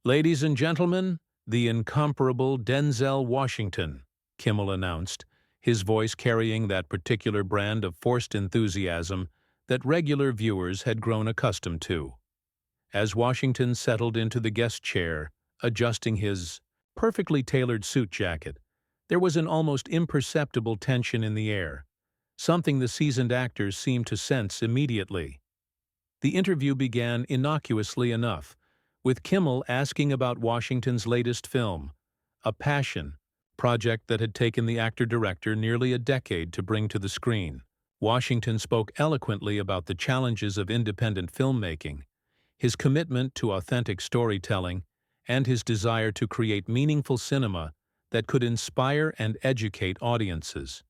Ladies and gentlemen, the incomparable Denzel Washington, Kimmel announced, his voice carrying that particular brand of forced enthusiasm that regular viewers had grown accustomed to. As Washington settled into the guest chair, adjusting his perfectly tailored suit jacket, there was an almost imperceptible tension in the air, something the seasoned actors seemed to sense immediately. The interview began innocuously enough, with Kimmel asking about Washington's latest film, A Passion, project that had taken the actor-director nearly a decade to bring to the screen. Washington spoke eloquently about the challenges of independent filmmaking, his commitment to authentic storytelling, and his desire to create meaningful cinema that could inspire and educate audiences.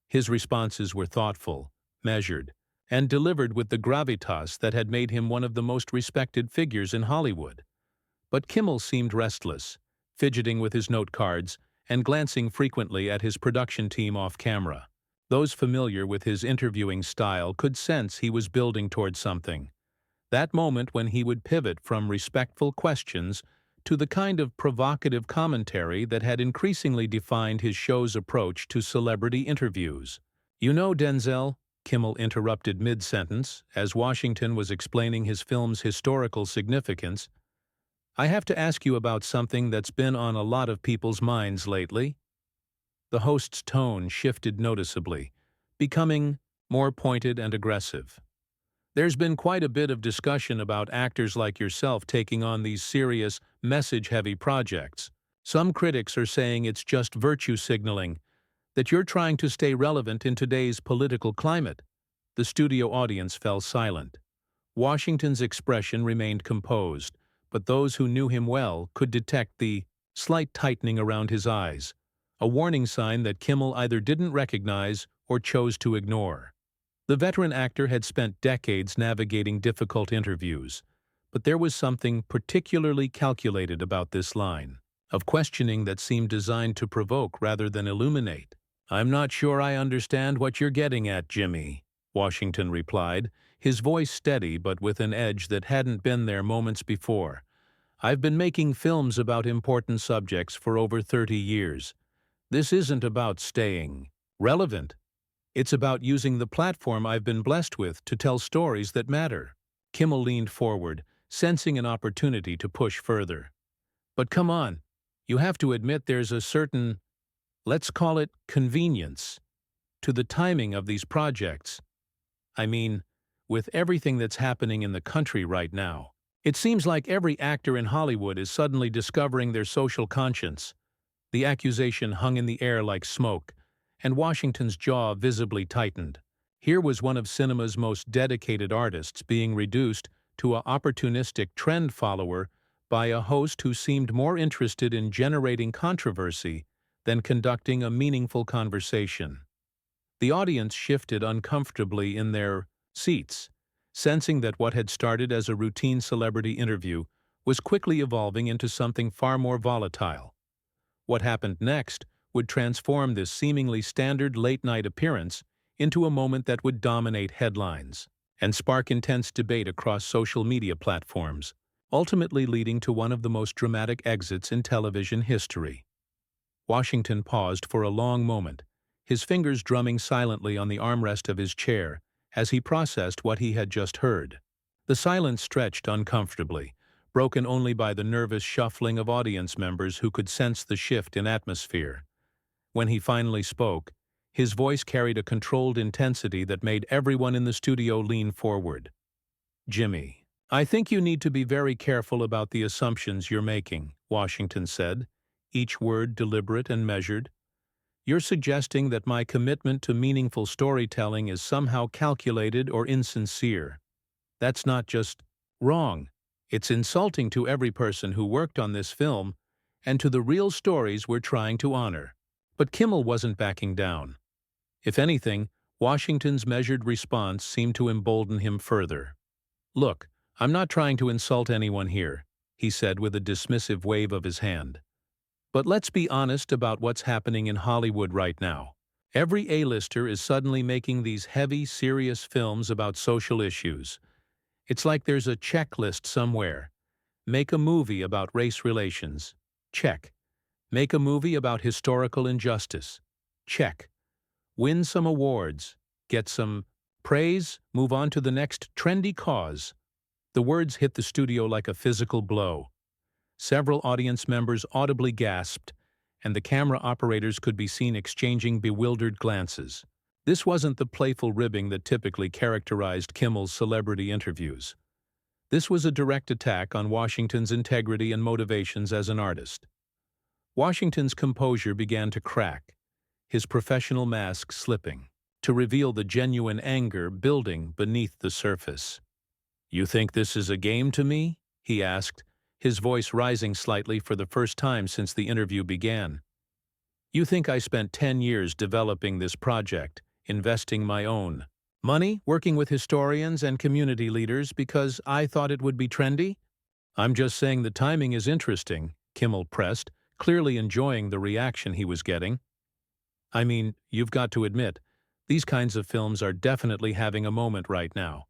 His responses were thoughtful, measured, and delivered with the gravitas that had made him one of the most respected figures in Hollywood. But Kimmel seemed restless, fidgeting with his note cards and glancing frequently at his production team off-camera. Those familiar with his interviewing style could sense he was building toward something. That moment when he would pivot from respectful questions to the kind of provocative commentary that had increasingly defined his show's approach to celebrity interviews. "You know, Denzel," Kimmel interrupted mid-sentence, as Washington was explaining his film's historical significance, "I have to ask you about something that's been on a lot of people's minds lately." The host's tone shifted noticeably, becoming more pointed and aggressive. "There's been quite a bit of discussion about actors like yourself taking on these serious, message-heavy projects. Some critics are saying it's just virtue signaling, that you're trying to stay relevant in today's political climate." The studio audience fell silent. Washington's expression remained composed, but those who knew him well could detect the slight tightening around his eyes, a warning sign that Kimmel either didn't recognize or chose to ignore. The veteran actor had spent decades navigating difficult interviews, but there was something particularly calculated about this line of questioning that seemed designed to provoke rather than illuminate. "I'm not sure I understand what you're getting at, Jimmy," Washington replied, his voice steady but with an edge that hadn't been there moments before. "I've been making films about important subjects for over 30 years. This isn't about staying relevant. It's about using the platform I've been blessed with to tell stories that matter." Kimmel leaned forward, sensing an opportunity to push further. "But come on, you have to admit there's a certain, let's call it convenience, to the timing of these projects. I mean, with everything that's happening in the country right now, it seems like every actor in Hollywood is suddenly discovering their social conscience." The accusation hung in the air like smoke, and Washington's jaw visibly tightened. Here was one of cinema's most dedicated artists being reduced to an opportunistic trend follower by a host who seemed more interested in generating controversy than conducting a meaningful conversation. The audience shifted uncomfortably in their seats, sensing that what had started as a routine celebrity interview was quickly evolving into something far more volatile. What happened next would transform this seemingly standard late-night appearance into a moment that would dominate headlines and spark intense debate across social media platforms, ultimately leading to one of the most dramatic exits in television history. Washington paused for a long moment, his fingers drumming silently on the armrest of his chair as he processed what he had just heard. The silence stretched uncomfortably, broken only by the nervous shuffling of audience members who could sense the shift in atmosphere. When he finally spoke, his voice carried a controlled intensity that made everyone in the studio lean forward. "Jimmy, I think you need to be very careful about the assumptions you're making," Washington said, each word deliberate and measured. "You're suggesting that my commitment to meaningful storytelling is somehow calculated or insincere. That's not just wrong. It's insulting to every person who worked on this film and to the real stories we're trying to honor." But Kimmel wasn't backing down. If anything, Washington's measured response seemed to embolden him further. "Look, I'm not trying to insult anyone here," he said with a dismissive wave of his hand. "But let's be honest about what's happening in Hollywood right now. Every A-lister is suddenly making these heavy, serious films about social issues. It's like there's a checklist somewhere. Make a movie about race relations. Check. Make a movie about historical injustice. Check. Win some awards. Get some praise. Move on to the next trendy cause. The words hit the studio like a physical blow. Several audience members audibly gasped, and the camera operators could be seen exchanging bewildered glances. This wasn't the playful ribbing that typically characterized Kimmel's celebrity interviews. This was a direct attack on Washington's integrity and motivations as an artist. Washington's composure began to crack, his professional mask slipping, to reveal the genuine anger building beneath the surface. "You think this is a game to me?" he asked, his voice rising slightly for the first time since the interview began. "You think I spent 10 years developing this project, investing my own money, working with historians and community leaders because I thought it would be trendy?" "I'm just saying the timing is interesting," Kimmel pressed, clearly enjoying the reaction he was getting. "I mean, you've got to admit, these kinds of films are definitely having a moment right now.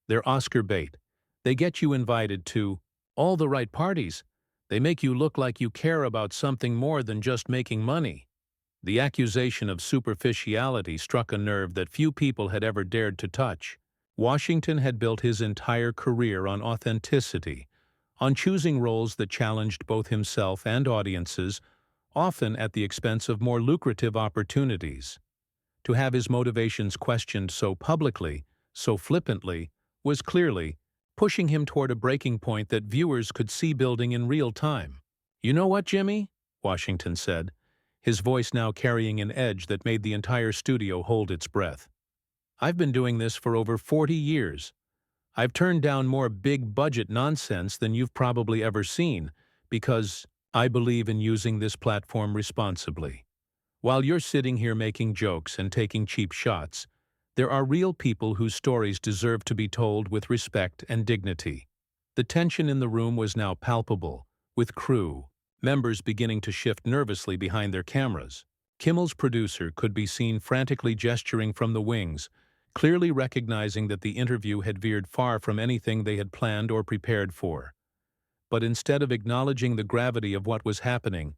They're Oscar bait. They get you invited to all the right parties. They make you look like you care about something more than just making money." The accusation of superficiality struck a nerve that few people had ever dared to touch. Washington had built his entire career on authenticity, on choosing roles that challenged both himself and audiences, often at the expense of more lucrative opportunities. To have his motivations questioned so publicly, so flippantly, was clearly pushing him toward a breaking point that viewers could see building in real time. "You know what, Jimmy?" Washington said, his voice now carrying an edge that made the entire studio hold its breath. "I've been doing this for over 40 years. I've turned down more big-budget nonsense than you've probably ever seen because I believe in using this platform responsibly. While you're sitting here making jokes and taking cheap shots, there are real people whose stories deserve to be told with respect and dignity." The tension in the room was now palpable, with crew members beginning to shift nervously behind their cameras. Kimmel's producer could be seen frantically gesturing from the wings, clearly recognizing that the interview had veered far from anything they had planned or prepared for. But instead of acknowledging the gravity of what was happening,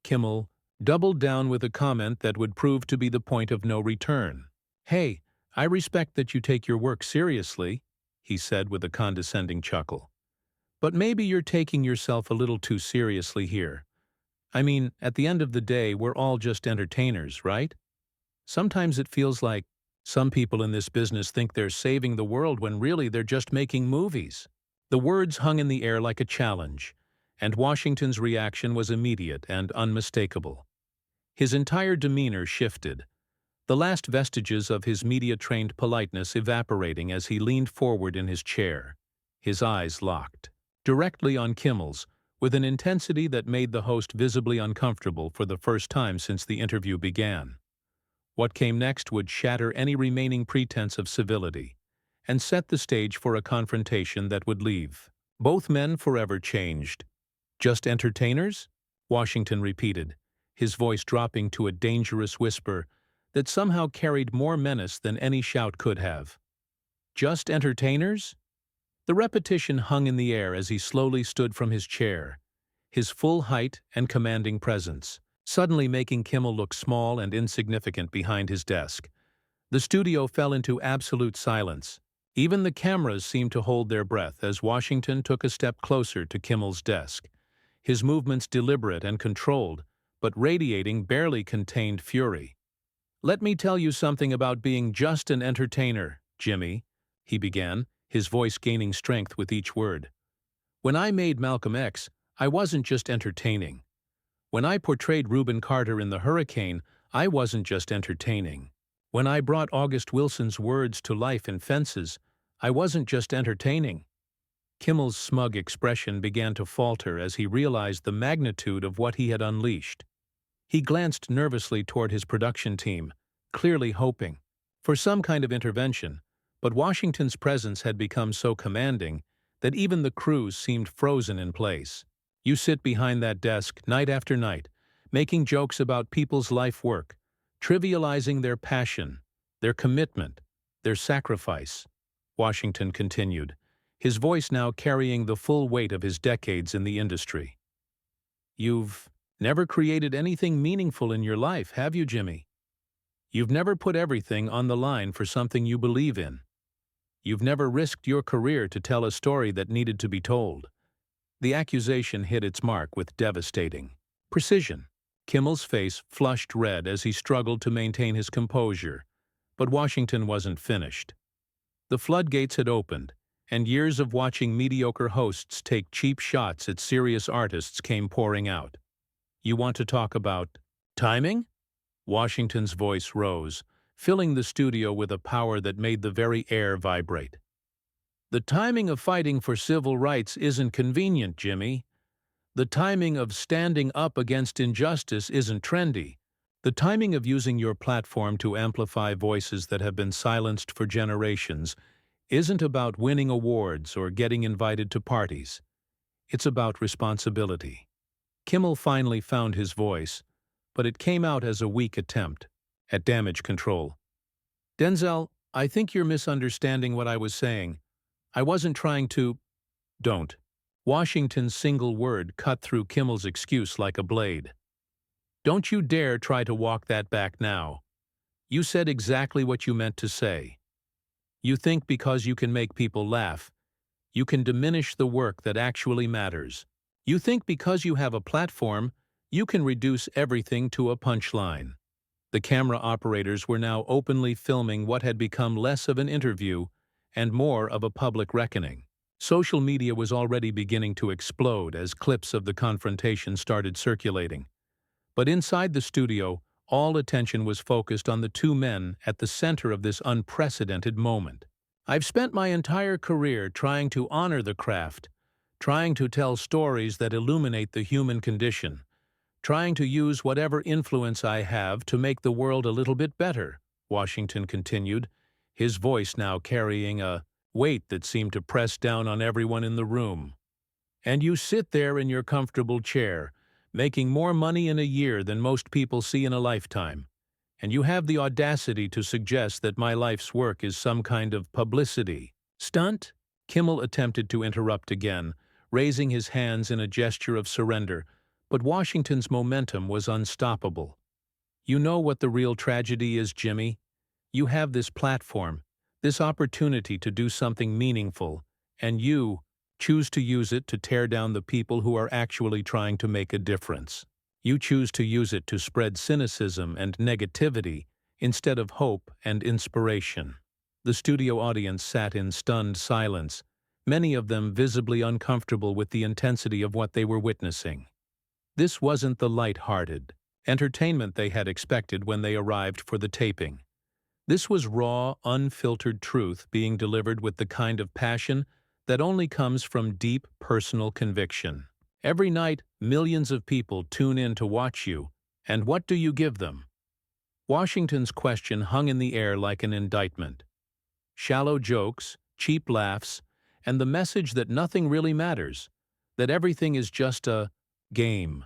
Kimmel doubled down with a comment that would prove to be the point of no return. "Hey, I respect that you take your work seriously," he said with a condescending chuckle. "But maybe you're taking yourself a little too seriously here. I mean, at the end of the day, we're all just entertainers, right? Sometimes it feels like some people in this business think they're saving the world when really they're just making movies." The words hung in the air like a challenge, and Washington's reaction was immediate and unmistakable. His entire demeanor shifted, the last vestiges of his media-trained politeness evaporating as he leaned forward in his chair, his eyes locked directly on Kimmel's, with an intensity that made the host visibly uncomfortable for the first time since the interview began. What came next would shatter any remaining pretense of civility, and set the stage for a confrontation that would leave both men forever changed. "Just entertainers?" Washington repeated, his voice dropping to a dangerous whisper that somehow carried more menace than any shout could have. "Just entertainers?" The repetition hung in the air as he slowly stood from his chair, his full height and commanding presence suddenly making Kimmel look small and insignificant behind his desk. The studio fell into absolute silence. Even the cameras seemed to hold their breath as Washington took a step closer to Kimmel's desk, his movements deliberate and controlled, but radiating barely contained fury. "Let me tell you something about being just an entertainer, Jimmy," he began, his voice gaining strength with each word. "When I made Malcolm X, I wasn't just entertaining. When I portrayed Reuben Carter in The Hurricane, I wasn't just entertaining. When I brought August Wilson's words to life in Fences, I wasn't just entertaining." Kimmel's smug expression began to falter as he realized the magnitude of what he had unleashed. He glanced nervously toward his production team, clearly hoping for some kind of intervention, but Washington's presence had become so commanding that even the crews seemed frozen in place. "You sit behind that desk night after night, making jokes about people's life work, trivializing their passion, their commitment, their sacrifice," Washington continued, his voice now carrying the full weight of his decades in the industry. "You've never created anything meaningful in your life, have you, Jimmy? You've never put everything on the line for something you believe in. You've never risked your career to tell a story that needed to be told." The accusation hit its mark with devastating precision. Kimmel's face flushed red as he struggled to maintain his composure, but Washington wasn't finished. The floodgates had opened, and years of watching mediocre hosts take cheap shots at serious artists came pouring out. "You want to talk about timing?" Washington's voice rose, filling the studio with a power that made the very air vibrate. "The timing of fighting for civil rights isn't convenient, Jimmy. The timing of standing up against injustice isn't trendy. The timing of using your platform to amplify voices that have been silenced for generations isn't about winning awards or getting invited to parties. It's about responsibility." Kimmel finally found his voice, but it came out as a weak attempt at damage control. "Denzel, I think you're misunderstanding what I was saying. I wasn't trying to—" "Don't." Washington's single word cut through Kimmel's excuse like a blade. "Don't you dare try to walk that back now. You said exactly what you meant to say. You think because you can make people laugh, you can diminish the work that actually matters. You think because you have a platform, you can reduce everything to a punchline." The camera operators were now openly filming what had become less of an interview and more of a public reckoning. Social media was already beginning to explode as clips of the confrontation started circulating. But inside the studio, all attention was focused on the two men at the center of this unprecedented moment. "I've spent my entire career trying to honor the craft, trying to tell stories that illuminate the human condition, trying to use whatever influence I have to make the world a little bit better," Washington continued, his voice now carrying a weight that seemed to press down on everyone in the room. "And you sit there in your comfortable chair, making more money in a year than most people see in a lifetime, and you have the audacity to suggest that my life's work is some kind of publicity stunt?" Kimmel attempted to interrupt again, raising his hands in a gesture of surrender, but Washington's momentum was unstoppable. "You know what the real tragedy is, Jimmy? You have this platform, this opportunity to do something meaningful, and you choose to use it to tear down the people who are actually trying to make a difference. You choose to use it to spread cynicism and negativity instead of hope and inspiration." The studio audience sat in stunned silence, many of them visibly uncomfortable with the intensity of what they were witnessing. This wasn't the light-hearted entertainment they had expected when they arrived for the taping. This was raw, unfiltered truth being delivered with the kind of passion that only comes from deep personal conviction. Every night, millions of people tune in to watch you, and what do you give them? Washington's question hung in the air like an indictment. Shallow jokes, cheap laughs, and the message that nothing really matters, that everything is just a game,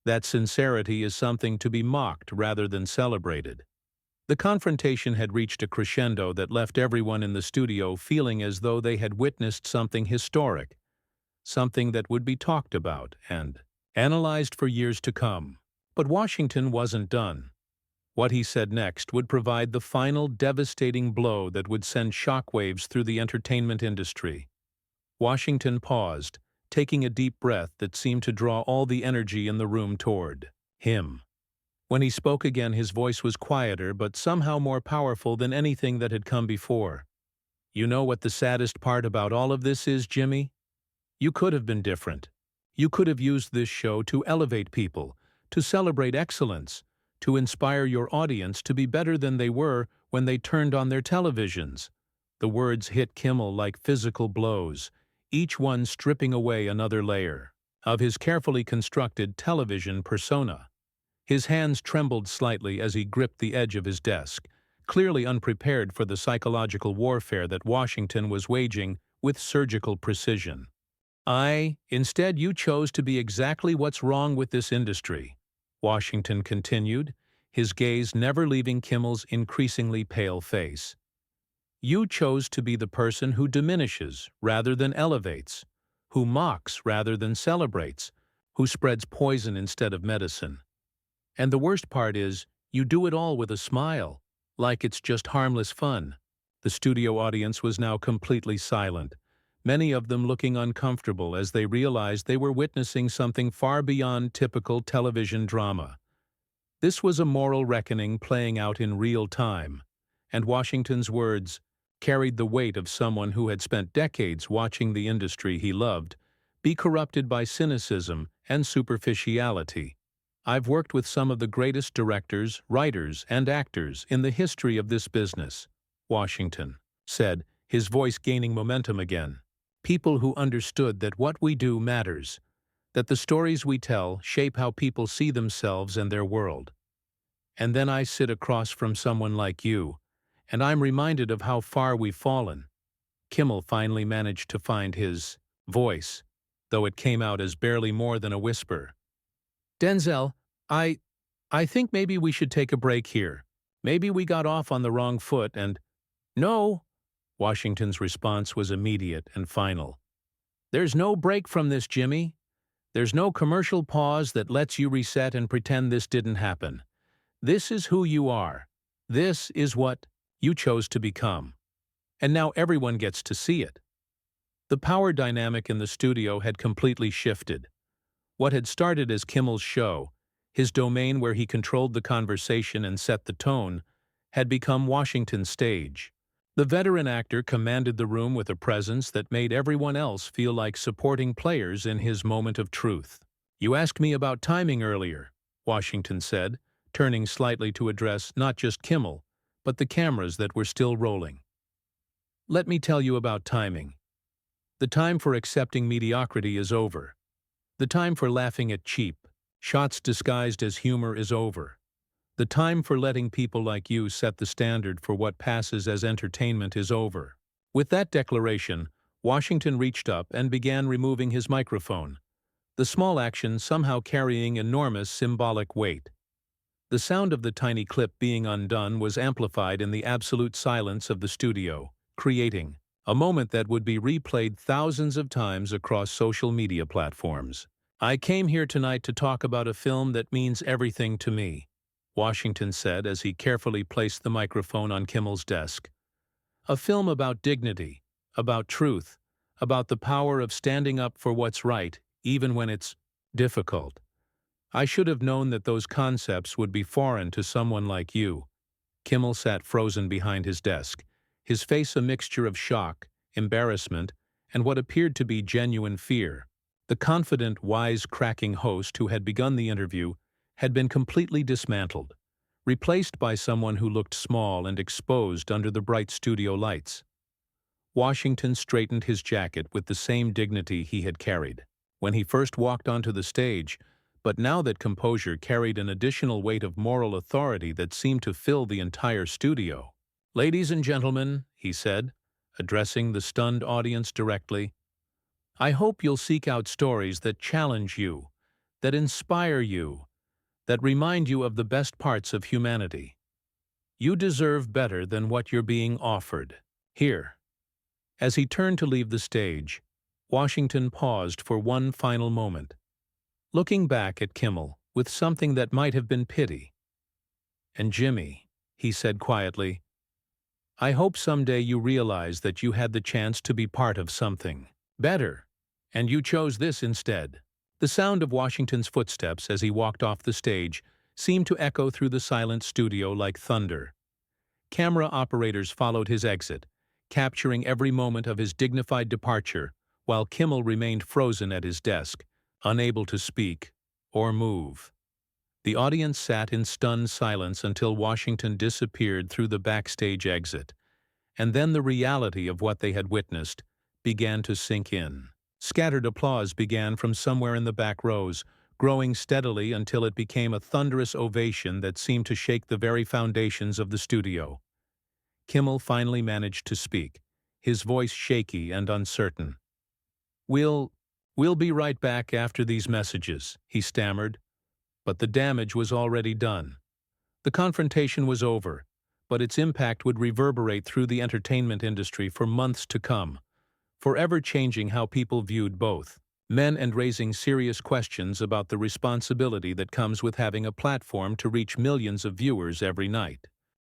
that sincerity is something to be mocked rather than celebrated. The confrontation had reached a crescendo that left everyone in the studio feeling as though they had witnessed something historic, something that would be talked about and analyzed for years to come. But Washington wasn't done. What he said next would provide the final devastating blow that would send shockwaves through the entertainment industry. Washington paused, taking a deep breath that seemed to draw all the energy in the room toward him. When he spoke again, his voice was quieter but somehow more powerful than anything that had come before. "You know what the saddest part about all of this is, Jimmy? You could have been different. You could have used this show to elevate people, to celebrate excellence, to inspire your audience to be better than they were when they turned on their televisions." The words hit Kimmel like physical blows, each one stripping away another layer of his carefully constructed television persona. His hands trembled slightly as he gripped the edge of his desk, clearly unprepared for the psychological warfare that Washington was waging with surgical precision. Instead you chose to be exactly what's wrong with this industry," Washington continued, his gaze never leaving Kimmel's increasingly pale face. You chose to be the person who diminishes rather than elevates, who mocks rather than celebrates, who spreads poison instead of medicine. And the worst part is, you do it all with a smile, like it's just harmless fun. The studio audience was now completely silent, many of them looking uncomfortable as they realized they were witnessing something far beyond typical television drama. This was a moral reckoning playing out in real time, and Washington's words carried the weight of someone who had spent decades watching the industry he loved be corrupted by cynicism and superficiality. I've worked with some of the greatest directors, writers, and actors in the history of this business, Washington said, his voice gaining momentum again. People who understood that what we do matters, that the stories we tell shape how people see themselves and their world. And then I sit across from someone like you, and I'm reminded of how far we've fallen. Kimmel finally managed to find his voice, though it came out as barely more than a whisper. Denzel, I think maybe we should take a break here. Maybe we got off on the wrong foot and… No! Washington's response was immediate and final. There's no break from this, Jimmy. There's no commercial pause that lets you reset and pretend this didn't happen. This is who you are. This is what you chose to become. And now everyone gets to see it. The power dynamic in the studio had completely shifted. What had started as Kimmel's show, his domain where he controlled the conversation and set the tone, had become Washington's stage. The veteran actor commanded the room with a presence that made everyone else feel like supporting players in his moment of truth. You asked me about timing earlier, Washington said, turning slightly to address not just Kimmel, but the cameras that were still rolling. Let me tell you about timing. The time for accepting mediocrity is over. The time for laughing at cheap shots disguised as humor is over. The time for letting people like you set the standard for what passes as entertainment is over. With that declaration, Washington reached up and began removing his microphone, the small action somehow carrying enormous symbolic weight. The sound of the tiny clip being undone was amplified in the absolute silence of the studio, creating a moment that would be replayed thousands of times across social media platforms. I came here tonight to talk about a film that means everything to me, Washington said as he carefully placed the microphone on Kimmel's desk. A film about dignity, about truth, about the power of standing up for what's right, even when it's difficult. I should have known that those concepts would be foreign to someone like you. Kimmel sat frozen behind his desk, his face a mixture of shock, embarrassment, and what appeared to be genuine fear. The confident, wise-cracking host who had begun the interview had been completely dismantled, replaced by someone who looked small and exposed under the bright studio lights. Washington straightened his jacket with the same dignity he had carried when he first walked onto the stage, but now that composure carried an additional weight of moral authority that seemed to fill the entire studio. Ladies and gentlemen, he said, addressing the stunned audience directly, I hope you'll seek out stories that challenge you, that inspire you, that remind you of the best parts of humanity. You deserve better than what you're being offered. Here. As he turned to leave the stage, Washington paused for one final moment, looking back at Kimmel with something that might have been pity. And Jimmy, he said quietly, I hope someday you realize that you had the chance to be part of something better, and you chose this instead. The sound of Washington's footsteps as he walked off the stage seemed to echo through the silent studio like thunder. Camera operators followed his exit, capturing every moment of his dignified departure, while Kimmel remained frozen at his desk, unable to speak or move. The audience sat in stunned silence until Washington disappeared through the backstage exit, and then the reality of what they had witnessed began to sink in. Scattered applause began from somewhere in the back rows, growing steadily until it became a thunderous ovation that seemed to shake the very foundations of the studio. Kimmel finally managed to speak, his voice shaky and uncertain. We'll be right back after these messages, he stammered. But the damage was already done. The confrontation was over, but its impact would reverberate through the entertainment industry for months to come, forever changing how people viewed both men and raising serious questions about the responsibility that comes with having a platform to reach millions of viewers every night.